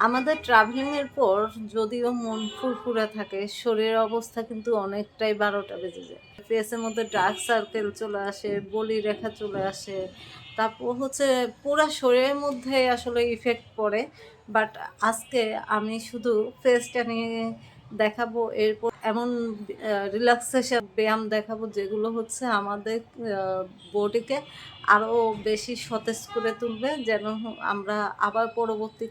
আমাদের ট্রাভেলিংয়ের পর যদিও মন ফুরফুরে থাকে, শরীরের অবস্থা কিন্তু অনেকটাই ১২টা বেজে যায়। ফেসের মধ্যে ডার্ক সার্কেল চলে আসে, বলিরেখা চলে আসে। তারপর হচ্ছে পুরা শরীরের মধ্যে আসলে ইফেক্ট পড়ে। বাট আজকে আমি শুধু ফেসটা নিয়ে দেখাবো, এরপর এমন রিল্যাক্সেশন ব্যায়াম দেখাবো যেগুলো হচ্ছে আমাদের বডিকে আরও বেশি সতেজ করে তুলবে, যেন আমরা আবার পরবর্তী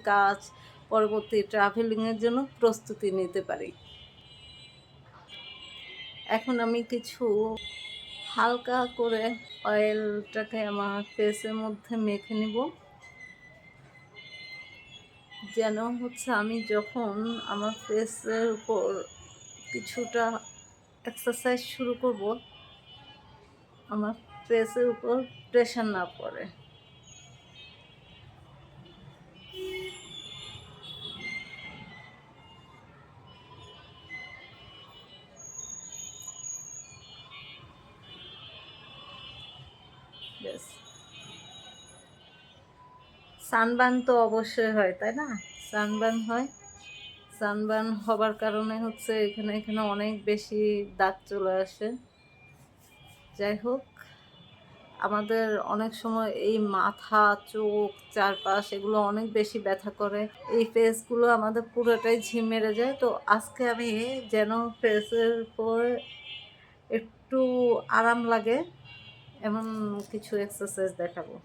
ট্রাভেলিংয়ের জন্য প্রস্তুতি নিতে পারি। এখন আমি কিছু হালকা করে অয়েলটাকে আমার ফেসের মধ্যে মেখে নিব, যেন হচ্ছে আমি যখন আমার ফেসের উপর কিছুটা এক্সারসাইজ শুরু করব, আমার ফেসের উপর প্রেশার না পড়ে। ব্যাস, সানবার্ন তো অবশ্যই হয়, তাই না? সানবার্ন হয়। সানবার্ন হবার কারণে হচ্ছে এখানে এখানে অনেক বেশি দাগ চলে আসে। যাই হোক, আমাদের অনেক সময় এই মাথা, চোখ, চারপাশ এগুলো অনেক বেশি ব্যথা করে। এই ফেসগুলো আমাদের পুরোটাই ঝিম মেরে যায়। তো আজকে আমি যেন ফেসের উপর একটু আরাম লাগে এমন কিছু এক্সারসাইজ দেখাবো।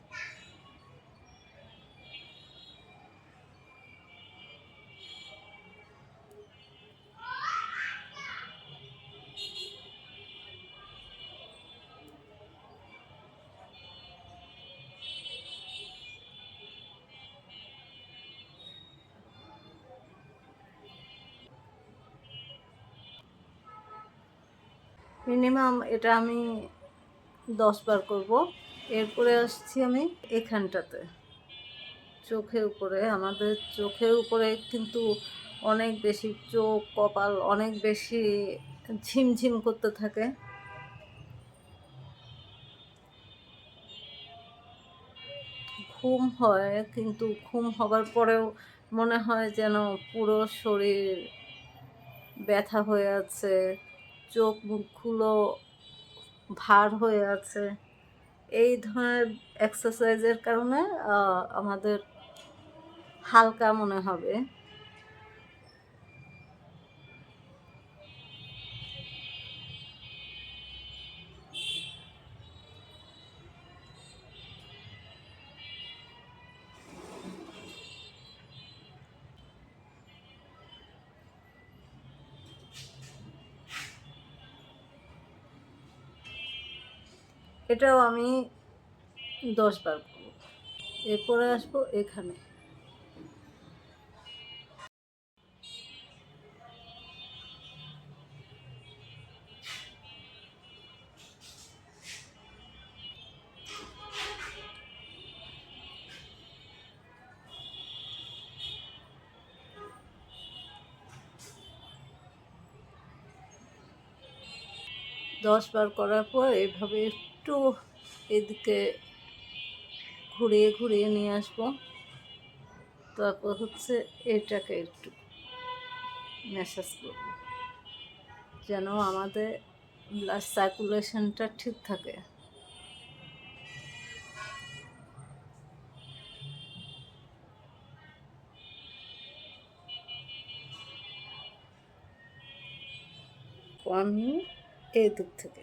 মিনিমাম এটা আমি 10 বার করব। এরপরে আসছি আমি এখানটাতে, চোখের উপরে। আমাদের চোখের উপরে কিন্তু অনেক বেশি, চোখ, কপাল অনেক বেশি ঝিমঝিম করতে থাকে। ঘুম হয়, কিন্তু ঘুম হবার পরেও মনে হয় যেন পুরো শরীর ব্যথা হয়ে আছে, চোখ মুখগুলো ভার হয়ে আছে। এই ধরনের এক্সারসাইজের কারণে আমাদের হালকা মনে হবে। এটাও আমি 10 বার করব। এরপরে আসবো এখানে। দশ বার করার পর এইভাবে একটু এদিকে ঘুরিয়ে ঘুরিয়ে নিয়ে আসবো। তারপর হচ্ছে এটাকে একটু ম্যাসাজ করব, যেন আমাদের ব্লাড সার্কুলেশনটা ঠিক থাকে। আমি এই দিক থেকে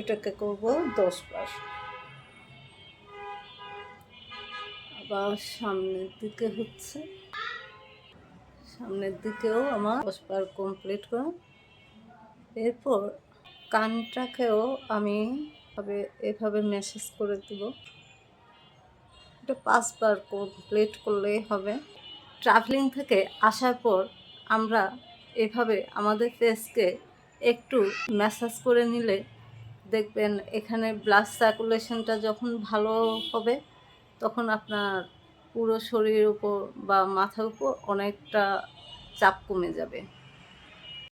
এটাকে করব 10 বার। আবার সামনের দিকেও আমার 10 বার কমপ্লিট করা। এরপর কানটাকেও আমি এভাবে ম্যাসাজ করে দেব। এটা 5 বার কমপ্লিট করলেই হবে। ট্রাভেলিং থেকে আসার পর আমরা এভাবে আমাদের ফেসকে একটু ম্যাসাজ করে নিলে দেখবেন এখানে ব্লাড সার্কুলেশনটা যখন ভালো হবে, তখন আপনার পুরো শরীরের উপর বা মাথার উপর অনেকটা চাপ কমে যাবে।